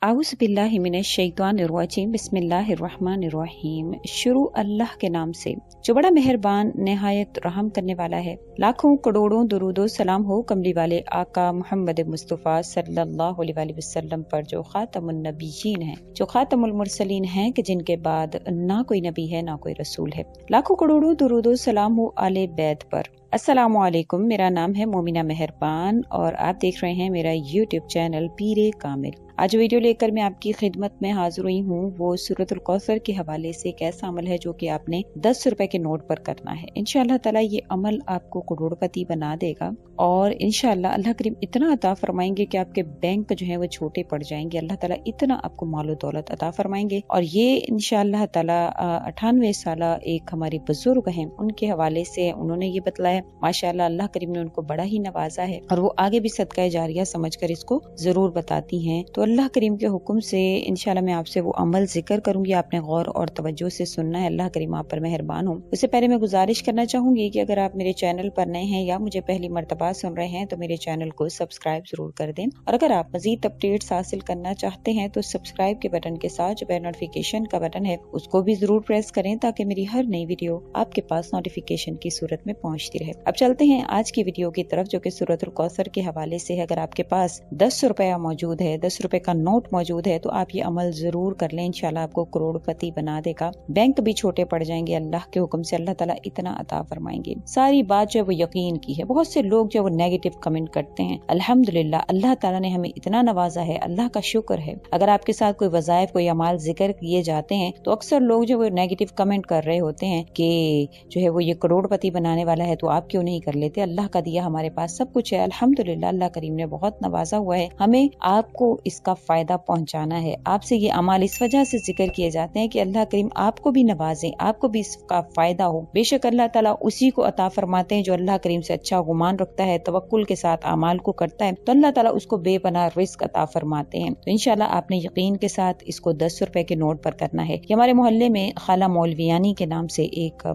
आउज़ बिल्लाहि मिनश शैतानिर्रजीम बिस्मिल्लाहिर्रहमानिर्रहीम। शुरू अल्लाह के नाम से जो बड़ा मेहरबान निहायत रहम करने वाला है। लाखों करोड़ों दुरूदो सलाम हो कमली वाले आका मोहम्मद मुस्तफ़ा सल्लल्लाहु अलैहि वसल्लम पर जो खातमुन नबीयीन हैं, जो खातमुल मुरसलीन हैं कि जिनके बाद ना कोई नबी है ना कोई रसूल है। लाखों करोड़ों दुरूदो सलाम हो आले बैत पर। अस्सलामु अलैकुम। मेरा नाम है मोमिना मेहरबान और आप देख रहे हैं मेरा यूट्यूब चैनल पीरे कामिल। आज वीडियो लेकर मैं आपकी खिदमत में हाजिर हुई हूँ। वो सूरतुल कौसर के हवाले से एक ऐसा अमल है जो कि आपने 10 रुपए के नोट पर करना है। इंशाअल्लाह ताला ये अमल आपको करोड़पति बना देगा और इंशाअल्लाह अल्लाह करीम इतना अता फरमाएंगे कि आपके बैंक जो है वो छोटे पड़ जाएंगे। अल्लाह ताला इतना आपको मालो दौलत अता फरमाएंगे। और ये इंशाअल्लाह ताला 98 साल एक हमारे बुजुर्ग हैं, उनके हवाले से उन्होंने ये बतलाया। माशाअल्लाह अल्लाह करीम ने उनको बड़ा ही नवाजा है और वो आगे भी सदका जारिया समझकर इसको जरूर बताती हैं। तो अल्लाह करीम के हुक्म से इंशाल्लाह मैं आपसे वो अमल जिक्र करूंगी, आपने गौर और तवज्जो से सुनना है। अल्लाह करीम आप पर मेहरबान हो। उससे पहले मैं गुजारिश करना चाहूंगी कि अगर आप मेरे चैनल पर नए हैं या मुझे पहली मर्तबा सुन रहे हैं तो मेरे चैनल को सब्सक्राइब जरूर कर दें। और अगर आप मजीद अपडेट्स हासिल करना चाहते हैं तो सब्सक्राइब के बटन के साथ जो बेल नोटिफिकेशन का बटन है उसको भी जरूर प्रेस करें ताकि मेरी हर नई वीडियो आपके पास नोटिफिकेशन की सूरत में पहुंचती रहे। अब चलते हैं आज की वीडियो की तरफ जो कि सूरतुल कौसर के हवाले से है। अगर आपके पास 10 रुपया मौजूद है, 10 रुपए का नोट मौजूद है तो आप ये अमल जरूर कर लें। इंशाल्लाह आपको करोड़पति बना देगा। बैंक भी छोटे पड़ जाएंगे अल्लाह के हुक्म से। अल्लाह ताला इतना अता फरमाएंगे। सारी बात जो वो यकीन की है। बहुत से लोग जो वो नेगेटिव कमेंट करते हैं, अल्हम्दुलिल्लाह अल्लाह ताला ने हमें इतना नवाजा है, अल्लाह का शुक्र है। अगर आपके साथ कोई वज़ाइफ कोई अमाल जिक्र किए जाते हैं तो अक्सर लोग जो वो नेगेटिव कमेंट कर रहे होते हैं कि जो है वो ये करोड़पति बनाने वाला है तो आप क्यों नहीं कर लेते। अल्लाह का दिया हमारे पास सब कुछ है अल्हम्दुलिल्लाह। अल्लाह करीम ने बहुत नवाजा हुआ है। हमें आपको इसका फायदा पहुंचाना है। आपसे ये अमाल इस वजह से जिक्र किए जाते हैं कि अल्लाह करीम आपको भी नवाजे, आपको भी इसका फायदा हो। बेशक अल्लाह ताला उसी को अता फरमाते हैं जो अल्लाह करीम से अच्छा गुमान रखता है, तवक्कुल के साथ अमाल को करता है तो अल्लाह ताला उसको बेपनाह रिस्क अता फरमाते हैं। तो इंशाल्लाह आपने यकीन के साथ इसको 10 रुपए के नोट पर करना है। हमारे मोहल्ले में खाला मौलवियानी के नाम से एक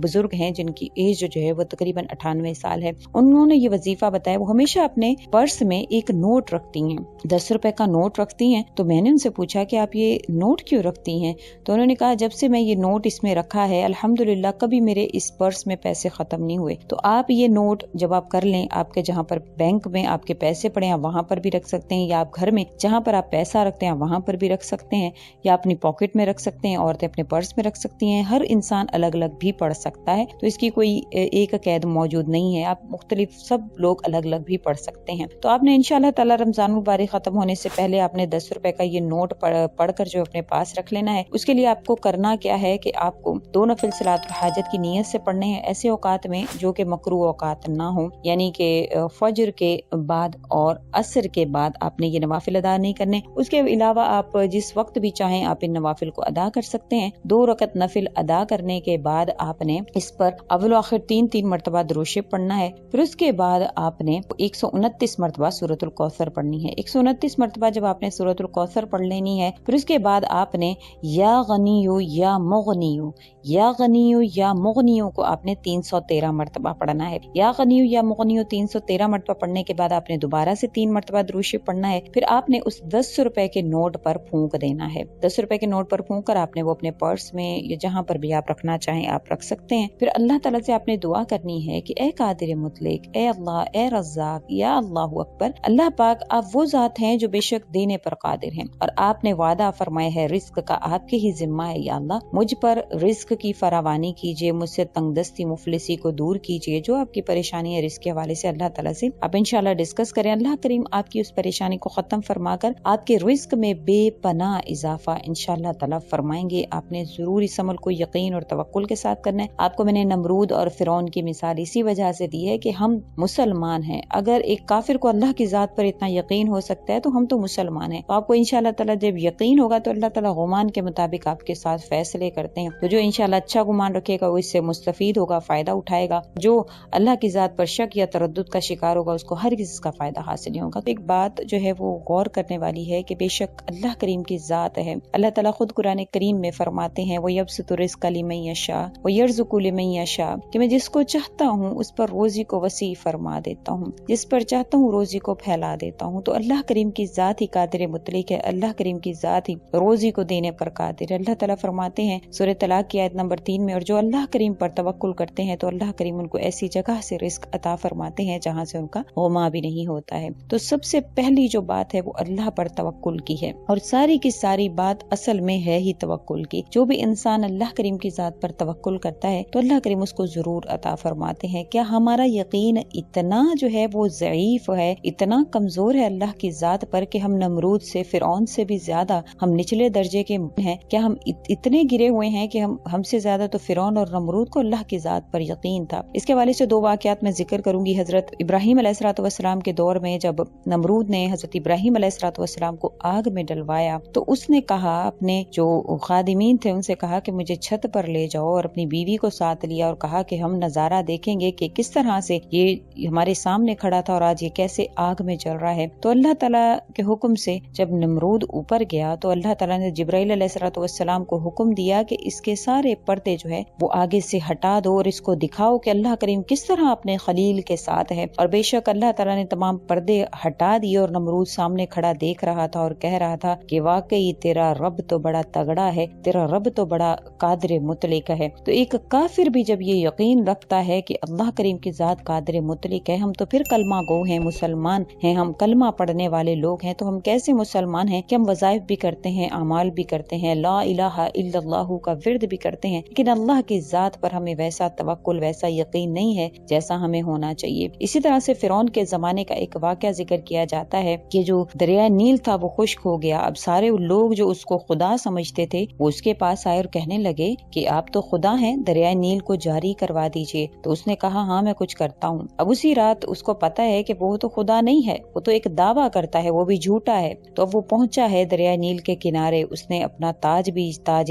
बुजुर्ग हैं जिनकी एज जो है वो तकरीबन 98 साल है। उन्होंने ये वजीफा बताया। वो हमेशा अपने पर्स में एक नोट रखती हैं, 10 रुपए का नोट रखती हैं। तो मैंने उनसे पूछा कि आप ये नोट क्यों रखती हैं? तो उन्होंने कहा जब से मैं ये नोट इसमें रखा है अल्हम्दुलिल्लाह कभी मेरे इस पर्स में पैसे खत्म नहीं हुए। तो आप ये नोट जब आप कर लें, आपके जहाँ पर बैंक में आपके पैसे पड़े हैं वहां पर भी रख सकते हैं, या आप घर में जहाँ पर आप पैसा रखते हैं वहां पर भी रख सकते हैं, या अपनी पॉकेट में रख सकते हैं, औरतें अपने पर्स में रख सकती हैं। हर इंसान अलग अलग भी पढ़ सकता है तो इसकी कोई एक कैद मौजूद नहीं है। आप मुख्तलिफ सब लोग अलग अलग भी पढ़ सकते हैं। तो आपने इंशाल्लाह ताला रमजान मुबारक खत्म होने से पहले आपने 10 रुपए का ये नोट पढ़कर जो अपने पास रख लेना है। उसके लिए आपको करना क्या है कि आपको 2 नफिल सलातुल हाजत की नीयत से पढ़ने हैं ऐसे औकात में जो कि मकरूह औकात ना हो, यानी कि फजर के बाद और असर के बाद आपने ये नवाफिल अदा नहीं करने। उसके अलावा आप जिस वक्त भी चाहें आप इन नवाफिल को अदा कर सकते हैं। 2 रकत नफिल अदा करने के बाद आपने इस पर अव्वल आखिर 3 मरतबा दुरूद शरीफ पढ़ना है। फिर उसके बाद आपने 129 मरतबा सूरतुल कौसर पढ़नी है। 129 मरतबा जब आपने सूरतुल कौसर पढ़ लेनी है फिर उसके बाद आपने या गनियो या मुगनियो, या गनियो या मुगनियो को आपने 313 मरतबा पढ़ना है। या गनियो या मुगनियो 313 मरतबा पढ़ने के बाद आपने दोबारा से 3 मरतबा दुरूद शरीफ पढ़ना है। फिर आपने उस 10 रुपए के नोट पर फूंक देना है। 10 रुपए के नोट पर फूंक कर आपने वो अपने पर्स में या जहाँ पर भी आप रखना चाहें आप रख सकते हैं। फिर अल्लाह ताला से आपने दुआ करनी है कि ए कादिर मुतलक, ए अल्लाह, ए रज़्ज़ाक, या अल्लाहु अकबर। अल्लाह पाक आप वो जात हैं जो बेशक देने पर कादिर हैं और आपने वादा फरमाया है रिस्क का आपके ही जिम्मा है। या अल्लाह मुझ पर रिस्क की फरावानी कीजिए, मुझसे तंगदस्ती मुफलिसी को दूर कीजिए। जो आपकी परेशानी है रिस्क के हवाले से अल्लाह ताला से आप इंशाल्लाह डिस्कस करें। अल्लाह करीम आपकी उस परेशानी को खत्म फरमाकर आपके रिस्क में बेपनाह इजाफा इंशाल्लाह ताला फरमाएंगे। आपने जरूर इस अमल को यकीन और तवक्कुल के साथ करना है। आपको मैंने नमरूद और फिरौन की मिसाल इसी वजह से दी है कि हम मुसलमान हैं। अगर एक काफिर को अल्लाह की जात पर इतना यकीन हो सकता है तो हम तो मुसलमान हैं। तो आपको इंशाल्लाह ताला जब यकीन होगा तो अल्लाह ताला गुमान के मुताबिक आपके साथ फैसले करते हैं। तो जो इंशाल्लाह अच्छा गुमान रखेगा वो इससे मुस्तफीद होगा, फायदा उठाएगा। जो अल्लाह की जात पर शक या तरद्दुद का शिकार होगा उसको हरगिज़ इसका फायदा हासिल नहीं होगा। तो एक बात जो है वो गौर करने वाली है कि बेशक अल्लाह करीम की जात है। अल्लाह ताला खुद कुरान करीम में फरमाते हैं वो यबसुतु रिज़्क़ लिमन यशा व यर्ज़ुक़ु लिमन यशा कि मैं जिसको चाहता हूँ उस पर रोजी को वसी फरमा देता हूँ, जिस पर चाहता हूँ रोजी को फैला देता हूँ। तो अल्लाह करीम की ذات ہی قادر مطلق ہے، اللہ کریم کی ذات ہی روزی کو دینے پر قادر ہے۔ اللہ تعالیٰ فرماتے ہیں سورہ طلاق کی آیت نمبر 3 میں، اور جو اللہ کریم پر توکل کرتے ہیں تو اللہ کریم ان کو ایسی جگہ سے رزق عطا فرماتے ہیں جہاں سے ان کا غما بھی نہیں ہوتا ہے۔ تو سب سے پہلی جو بات ہے وہ اللہ پر توکل کی ہے، اور ساری کی ساری بات اصل میں ہے ہی توکل کی۔ جو بھی انسان اللہ کریم کی ذات پر توکل کرتا ہے تو اللہ کریم اس کو ضرور عطا فرماتے ہیں۔ کیا ہمارا یقین اتنا جو ہے وہ ضعیف ہے، اتنا کمزور ہے اللہ کی ذات پر کہ ہم نمرود سے، فرعون سے بھی زیادہ ہم نچلے درجے کے ہیں؟ کیا ہم اتنے گرے ہوئے ہیں کہ ہم سے زیادہ تو فرعون اور نمرود کو اللہ کی ذات پر یقین تھا؟ اس کے حوالے سے 2 واقعات میں ذکر کروں گی۔ حضرت ابراہیم علیہ السلام کے دور میں جب نمرود نے حضرت ابراہیم علیہ السلام کو آگ میں ڈلوایا تو اس نے کہا، اپنے جو خادمین تھے ان سے کہا کہ مجھے چھت پر لے جاؤ، اور اپنی بیوی کو ساتھ لیا اور کہا کہ ہم نظارہ دیکھیں گے کہ کس طرح سے یہ ہمارے سامنے کھڑا تھا اور آج یہ کیسے آگ میں جل رہا ہے۔ تو اللہ تعالیٰ کے حکم سے جب نمرود اوپر گیا تو اللہ تعالیٰ نے جبرائیل علیہ السلام کو حکم دیا کہ اس کے سارے پردے جو ہے وہ آگے سے ہٹا دو اور اس کو دکھاؤ کہ اللہ کریم کس طرح اپنے خلیل کے ساتھ ہے۔ اور بے شک اللہ تعالیٰ نے تمام پردے ہٹا دیے اور نمرود سامنے کھڑا دیکھ رہا تھا اور کہہ رہا تھا کہ واقعی تیرا رب تو بڑا تگڑا ہے، تیرا رب تو بڑا قادر مطلق ہے۔ تو ایک کافر بھی جب یہ یقین رکھتا ہے کہ اللہ کریم کی ذات قادر مطلق ہے، ہم تو پھر کلمہ گو ہیں، مسلمان ہیں، ہم کلمہ پڑھنے والے لوگ ہیں، تو ہم کیسے مسلمان ہیں کہ ہم وظائف بھی کرتے ہیں، اعمال بھی کرتے ہیں، لا الہ الا اللہ کا ورد بھی کرتے ہیں، لیکن اللہ کی ذات پر ہمیں ویسا توکل، ویسا یقین نہیں ہے جیسا ہمیں ہونا چاہیے۔ اسی طرح سے فرعون کے زمانے کا ایک واقعہ ذکر کیا جاتا ہے کہ جو دریائے نیل تھا وہ خشک ہو گیا۔ اب سارے لوگ جو اس کو خدا سمجھتے تھے وہ اس کے پاس آئے اور کہنے لگے کہ آپ تو خدا ہیں، دریائے نیل کو جاری کروا دیجئے۔ تو اس نے کہا ہاں میں کچھ کرتا ہوں۔ اب اسی رات اس کو پتا ہے کہ وہ تو خدا نہیں ہے، وہ تو ایک دعویٰ کرتا ہے، وہ بھی جھوٹا ہے۔ تو اب وہ پہنچا ہے دریائے نیل کے کنارے، اس نے اپنا تاج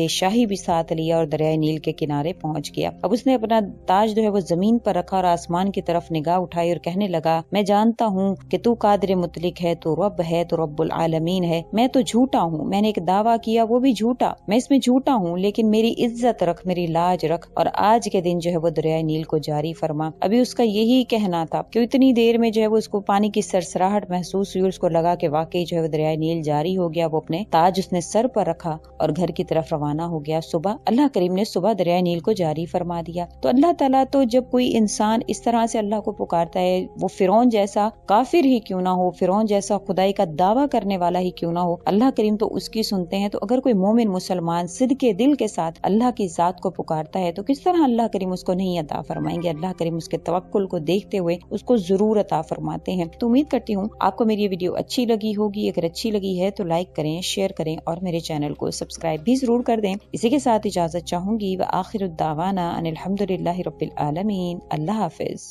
شاہی بھی ساتھ لیا اور دریائے نیل کے کنارے پہنچ گیا۔ اب اس نے اپنا تاج جو ہے وہ زمین پر رکھا اور آسمان کی طرف نگاہ اٹھائی اور کہنے لگا میں جانتا ہوں کہ تو قادر مطلق ہے، تو رب ہے، تو رب العالمین ہے، میں تو جھوٹا ہوں، میں نے ایک دعویٰ کیا وہ بھی جھوٹا، میں اس میں جھوٹا ہوں، لیکن میری عزت رکھ، میری لاج رکھ، اور آج کے دن جو ہے وہ دریائے نیل کو جاری فرما۔ ابھی اس کا یہی کہنا تھا کہ اتنی دیر میں جو ہے وہ اس کو پانی کی سرسراہٹ محسوس ہوئی، اس کو لگا کہ واقعی جو ہے وہ دریائے نیل جاری ہو گیا۔ وہ اپنے تاج اس نے سر پر رکھا اور گھر کی طرف روانہ ہو گیا۔ صبح اللہ کریم نے دریائے نیل کو جاری فرما دیا۔ تو اللہ تعالیٰ تو جب کوئی انسان اس طرح سے اللہ کو پکارتا ہے، وہ فرعون جیسا کافر ہی کیوں نہ ہو، فرعون جیسا خدائی کا دعویٰ کرنے والا ہی کیوں نہ ہو، اللہ کریم تو اس کی سنتے ہیں۔ تو اگر کوئی مومن مسلمان صدقے دل کے ساتھ اللہ کی ذات کو پکارتا ہے تو کس طرح اللہ کریم اس کو نہیں عطا فرمائیں گے؟ اللہ کریم اس کے توکل کو دیکھتے ہوئے اس کو ضرور عطا فرماتے ہیں۔ تو امید کرتی ہوں آپ کو میری یہ ویڈیو اچھی لگی ہوگی۔ اگر اچھی لگی ہے تو لائک کریں، شیئر کریں اور میرے چینل کو سبسکرائب بھی ضرور کر دیں۔ اسی کے ساتھ اجازت چاہوں گی، وآخر الدعوانا ان الحمد للہ رب العالمین۔ اللہ حافظ۔